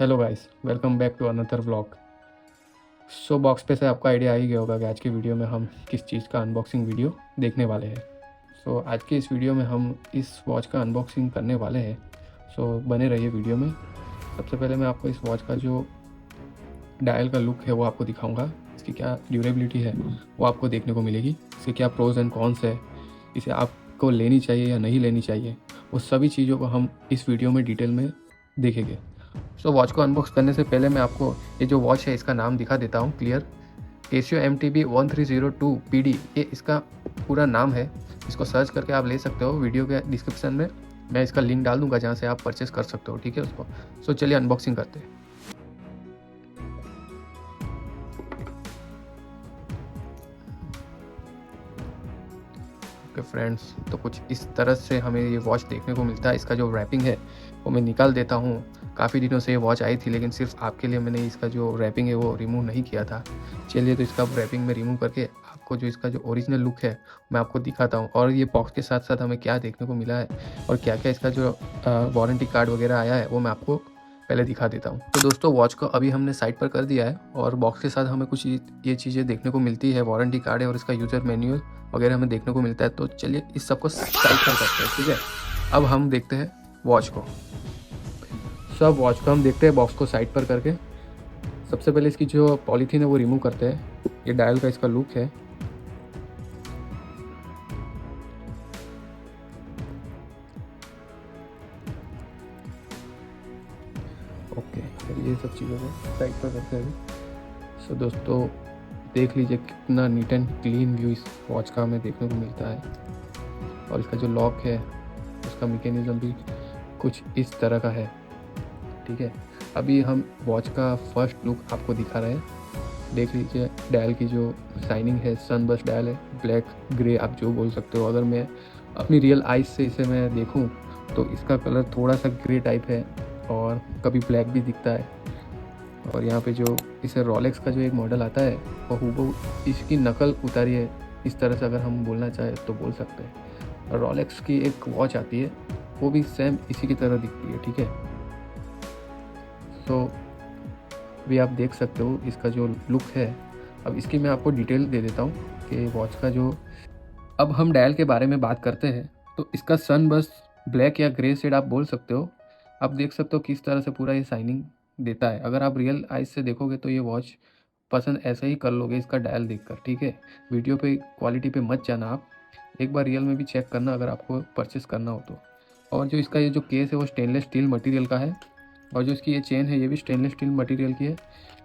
Hello guys, welcome back to another vlog. Box पे से आपका आइडिया आ ही गया होगा कि आज की वीडियो में हम किस चीज़ का अनबॉक्सिंग वीडियो देखने वाले हैं। आज की इस वीडियो में हम इस वॉच का अनबॉक्सिंग करने वाले हैं। बने रहिए वीडियो में। सबसे पहले मैं आपको इस वॉच का जो डायल का लुक है वो आपको दिखाऊंगा। इसकी क्या ड्यूरेबिलिटी है वो आपको देखने को मिलेगी। इसके क्या प्रोज एंड कॉन्स है, इसे आपको लेनी चाहिए या नहीं लेनी चाहिए, वो सभी चीज़ों को हम इस वीडियो में डिटेल में देखेंगे। वॉच को अनबॉक्स करने से पहले मैं आपको ये जो वॉच है इसका नाम दिखा देता हूँ क्लियर। केसियो MTB 1302 PD, ये इसका पूरा नाम है। इसको सर्च करके आप ले सकते हो। वीडियो के डिस्क्रिप्शन में मैं इसका लिंक डाल दूंगा जहाँ से आप परचेस कर सकते हो, ठीक है उसको। चलिए अनबॉक्सिंग करते हैं। ओके फ्रेंड्स, तो कुछ इस तरह से हमें ये वॉच देखने को मिलता है। इसका जो रैपिंग है वो मैं निकाल देता हूँ। काफ़ी दिनों से ये वॉच आई थी, लेकिन सिर्फ आपके लिए मैंने इसका जो रैपिंग है वो रिमूव नहीं किया था। चलिए, तो इसका रैपिंग में रिमूव करके आपको जो इसका जो ओरिजिनल लुक है मैं आपको दिखाता हूँ, और ये बॉक्स के साथ साथ हमें क्या देखने को मिला है और क्या क्या इसका जो वारंटी कार्ड वगैरह आया है वो मैं आपको पहले दिखा देता हूँ। तो दोस्तों, वॉच को अभी हमने साइड पर कर दिया है और बॉक्स के साथ हमें कुछ ये चीज़ें देखने को मिलती है। वारंटी कार्ड है और इसका यूज़र मैनुअल वगैरह हमें देखने को मिलता है। तो चलिए इस सबको साइड पर करते हैं, ठीक है। अब हम देखते हैं वॉच को। सब वॉच को हम देखते हैं बॉक्स को साइड पर करके। सबसे पहले इसकी जो पॉलीथीन है वो रिमूव करते हैं। ये डायल का इसका लुक है। ओके, ये सब चीज़ों को साइड पर करते हैं। दोस्तों, देख लीजिए कितना नीट एंड क्लीन व्यू इस वॉच का हमें देखने को मिलता है। और इसका जो लॉक है उसका मैकेनिज्म भी कुछ इस तरह का है, ठीक है। अभी हम वॉच का फर्स्ट लुक आपको दिखा रहे हैं। देख लीजिए डायल की जो शाइनिंग है, सनबर्स्ट डायल है, ब्लैक ग्रे आप जो बोल सकते हो। अगर मैं अपनी रियल आइज से इसे मैं देखूं तो इसका कलर थोड़ा सा ग्रे टाइप है और कभी ब्लैक भी दिखता है। और यहाँ पे जो इसे रोलेक्स का जो एक मॉडल आता है वो हूबहू इसकी नकल उतारी है, इस तरह से अगर हम बोलना चाहें तो बोल सकते हैं। रोलेक्स की एक वॉच आती है वो भी सेम इसी की तरह दिखती है, ठीक है। भी आप देख सकते हो इसका जो लुक है। अब इसकी मैं आपको डिटेल दे देता हूँ कि वॉच का जो, अब हम डायल के बारे में बात करते हैं। तो इसका सन बस ब्लैक या ग्रे शेड आप बोल सकते हो। आप देख सकते हो किस तरह से पूरा ये शाइनिंग देता है। अगर आप रियल आइज से देखोगे तो ये वॉच पसंद ऐसे ही कर लोगे इसका डायल देखकर, ठीक है। वीडियो पे क्वालिटी पे मत जाना, आप एक बार रियल में भी चेक करना अगर आपको परचेस करना हो तो। और जो इसका ये जो केस है वो स्टेनलेस स्टील मटेरियल का है, और जो इसकी ये चेन है ये भी स्टेनलेस स्टील मटेरियल की है।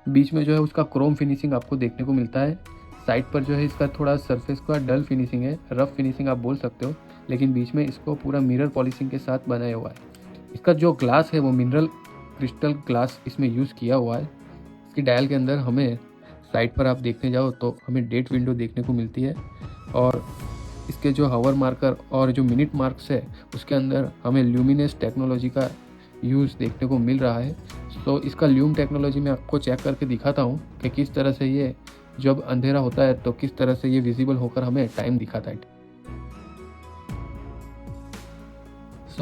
बीच में जो है उसका क्रोम फिनिशिंग आपको देखने को मिलता है। साइड पर जो है इसका थोड़ा सरफेस का डल फिनिशिंग है, रफ फिनिशिंग आप बोल सकते हो, लेकिन बीच में इसको पूरा मिरर पॉलिशिंग के साथ बनाया हुआ है। इसका जो ग्लास है वो मिनरल क्रिस्टल ग्लास इसमें यूज़ किया हुआ है। इसकी डायल के अंदर हमें साइड पर आप देखने जाओ तो हमें डेट विंडो देखने को मिलती है, और इसके जो हावर मार्कर और जो मिनट मार्क्स है उसके अंदर हमें ल्यूमिनेस टेक्नोलॉजी का यूज़ देखने को मिल रहा है। इसका ल्यूम टेक्नोलॉजी मैं आपको चेक करके दिखाता हूँ कि किस तरह से ये जब अंधेरा होता है तो किस तरह से ये विजिबल होकर हमें टाइम दिखाता है।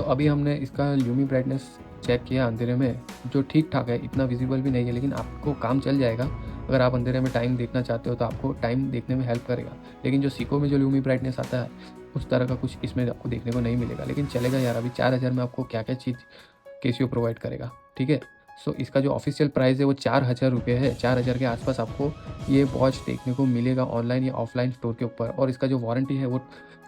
अभी हमने इसका ल्यूमी ब्राइटनेस चेक किया अंधेरे में, जो ठीक ठाक है, इतना विजिबल भी नहीं है, लेकिन आपको काम चल जाएगा। अगर आप अंधेरे में टाइम देखना चाहते हो तो आपको टाइम देखने में हेल्प करेगा। लेकिन जो सीको में जो ल्यूमी ब्राइटनेस आता है उस तरह का कुछ इसमें आपको देखने को नहीं मिलेगा, लेकिन चलेगा यार। अभी 4000 में आपको क्या क्या चीज़ केसियो प्रोवाइड करेगा, ठीक है। इसका जो ऑफिशियल प्राइस है वो 4000 रुपये है। 4000 के आसपास आपको ये वॉच देखने को मिलेगा ऑनलाइन या ऑफलाइन स्टोर के ऊपर। और इसका जो वारंटी है वो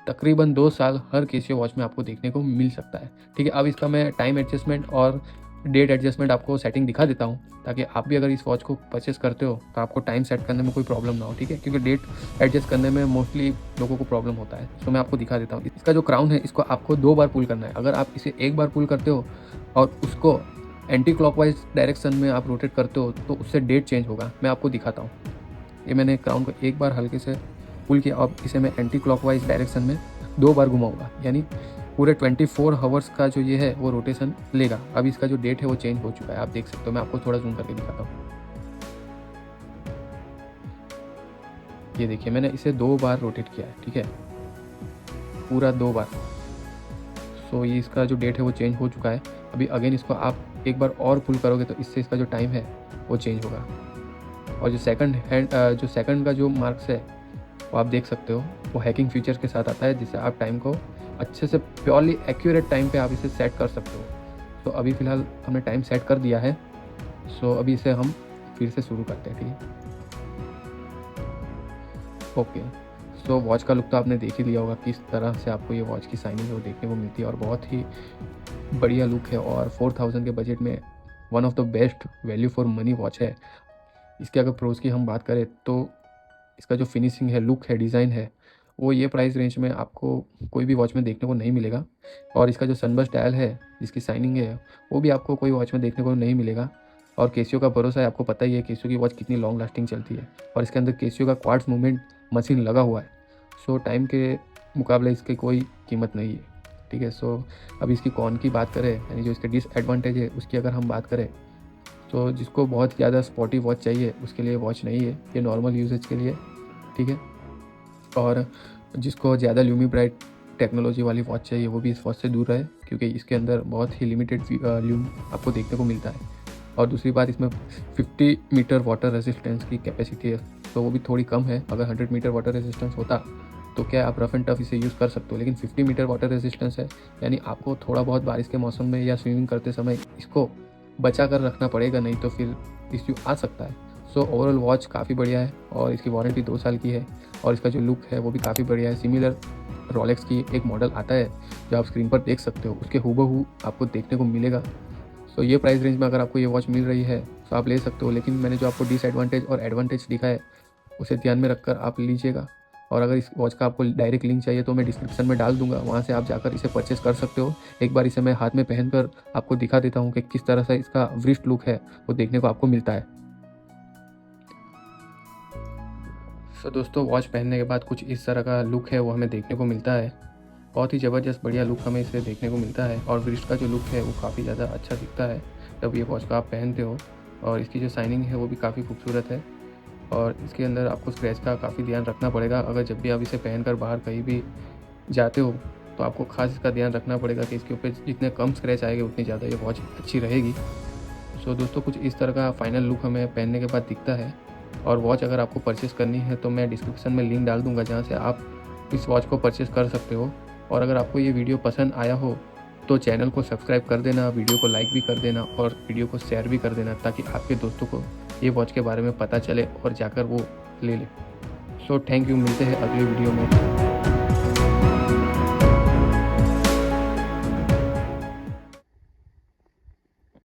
तकरीबन 2 साल हर केसियो वॉच में आपको देखने को मिल सकता है, ठीक है। अब इसका मैं टाइम एडजस्टमेंट और डेट एडजस्टमेंट आपको सेटिंग दिखा देता हूँ, ताकि आप भी अगर इस वॉच को परचेस करते हो तो आपको टाइम सेट करने में कोई प्रॉब्लम ना हो, ठीक है। क्योंकि डेट एडजस्ट करने में मोस्टली लोगों को प्रॉब्लम होता है। मैं आपको दिखा देता हूँ। इसका जो क्राउन है इसको आपको 2 बार पुल करना है। अगर आप इसे एक बार पुल करते हो और उसको एंटी क्लॉकवाइज डायरेक्शन में आप रोटेट करते हो तो उससे डेट चेंज होगा। मैं आपको दिखाता हूँ। ये मैंने क्राउन को एक बार हल्के से पुल किया, अब इसे मैं एंटी क्लॉकवाइज डायरेक्शन में 2 बार घुमाऊंगा, यानी पूरे 24 आवर्स का जो ये है वो रोटेशन लेगा। अब इसका जो डेट है वो चेंज हो चुका है, आप देख सकते हो। मैं आपको थोड़ा जूम करके दिखाता हूँ। ये देखिए, मैंने इसे 2 बार रोटेट किया है, ठीक है, पूरा 2 बार। ये इसका जो डेट है वो चेंज हो चुका है। अभी अगेन इसको आप एक बार और पुल करोगे तो इससे इसका जो टाइम है वो चेंज होगा। और जो सेकंड का जो मार्क्स है वो आप देख सकते हो, वो हैकिंग फीचर्स के साथ आता है, जिससे आप टाइम को अच्छे से प्योरली एक्यूरेट टाइम पे आप इसे सेट कर सकते हो। तो अभी फ़िलहाल हमने टाइम सेट कर दिया है। सो अभी इसे हम फिर से शुरू करते हैं, ठीक है। ओके, सो वॉच का लुक तो आपने देख ही लिया होगा, किस तरह से आपको ये वॉच की साइनिंग है वो देखने को मिलती है और बहुत ही बढ़िया लुक है। और 4000 के बजट में one of the best value for money watch है। इसके अगर प्रोज की हम बात करें तो इसका जो फिनिशिंग है, लुक है, डिज़ाइन है, वो ये प्राइस रेंज में आपको कोई भी वॉच में देखने को नहीं मिलेगा। और इसका जो सनबर्स्ट डायल है, जिसकी साइनिंग है, वो भी आपको कोई वॉच में देखने को नहीं मिलेगा। और केसियो का भरोसा है, आपको पता ही है केसियो की वॉच कितनी लॉन्ग लास्टिंग चलती है। और इसके अंदर केसियो का क्वार्ट्ज मूवमेंट मशीन लगा हुआ है। सो टाइम के मुकाबले इसकी कोई कीमत नहीं है, ठीक है। सो अब इसकी कौन की बात करें, यानी जो इसके डिसएडवांटेज है उसकी अगर हम बात करें, तो जिसको बहुत ज़्यादा स्पॉटी वॉच चाहिए उसके लिए वॉच नहीं है, ये नॉर्मल यूजेज के लिए, ठीक है। और जिसको ज़्यादा ल्यूमी ब्राइट टेक्नोलॉजी वाली वॉच चाहिए वो भी इस वॉच से दूर रहे, क्योंकि इसके अंदर बहुत ही लिमिटेड ल्यूम आपको देखने को मिलता है। और दूसरी बात, इसमें 50 मीटर वाटर रेजिस्टेंस की कैपेसिटी है, तो वो भी थोड़ी कम है। अगर 100 मीटर वाटर रेजिस्टेंस होता तो क्या आप रफ एंड टफ इसे यूज़ कर सकते हो, लेकिन 50 मीटर वाटर रेजिस्टेंस है, यानी आपको थोड़ा बहुत बारिश के मौसम में या स्विमिंग करते समय इसको बचा कर रखना पड़ेगा, नहीं तो फिर इश्यू आ सकता है। सो ओवरऑल वॉच काफ़ी बढ़िया है और इसकी वारंटी 2 साल की है। और इसका जो लुक है वो भी काफ़ी बढ़िया है। सिमिलर रोलेक्स की एक मॉडल आता है जो आप स्क्रीन पर देख सकते हो, उसके हूबहू आपको देखने को मिलेगा। सो ये प्राइस रेंज में अगर आपको ये वॉच मिल रही है तो आप ले सकते हो, लेकिन मैंने जो आपको डिसएडवांटेज और एडवांटेज दिखा है उसे ध्यान में रखकर आप लीजिएगा। और अगर इस वॉच का आपको डायरेक्ट लिंक चाहिए तो मैं डिस्क्रिप्शन में डाल दूंगा, वहाँ से आप जाकर इसे परचेस कर सकते हो। एक बार इसे मैं हाथ में पहनकर आपको दिखा देता हूँ कि किस तरह से इसका व्रिस्ट लुक है वो देखने को आपको मिलता है। सो दोस्तों, वॉच पहनने के बाद कुछ इस तरह का लुक है वो हमें देखने को मिलता है। बहुत ही ज़बरदस्त बढ़िया लुक हमें इसे देखने को मिलता है। और व्रिस्ट का जो लुक है वो काफ़ी ज़्यादा अच्छा दिखता है जब ये वॉच का आप पहनते हो। और इसकी जो साइनिंग है वो भी काफ़ी खूबसूरत है। और इसके अंदर आपको स्क्रैच का काफ़ी ध्यान रखना पड़ेगा। अगर जब भी आप इसे पहनकर बाहर कहीं भी जाते हो तो आपको खास इसका ध्यान रखना पड़ेगा कि इसके ऊपर जितने कम स्क्रैच आएंगे उतनी ज़्यादा ये वॉच अच्छी रहेगी। सो दोस्तों, कुछ इस तरह का फाइनल लुक हमें पहनने के बाद दिखता है। और वॉच अगर आपको परचेस करनी है तो मैं डिस्क्रिप्शन में लिंक डाल दूंगा, जहाँ से आप इस वॉच को परचेस कर सकते हो। और अगर आपको ये वीडियो पसंद आया हो तो चैनल को सब्सक्राइब कर देना, वीडियो को लाइक भी कर देना और वीडियो को शेयर भी कर देना, ताकि आपके दोस्तों को ये वॉच के बारे में पता चले और जाकर वो ले ले। सो थैंक यू, मिलते हैं अगले वीडियो में।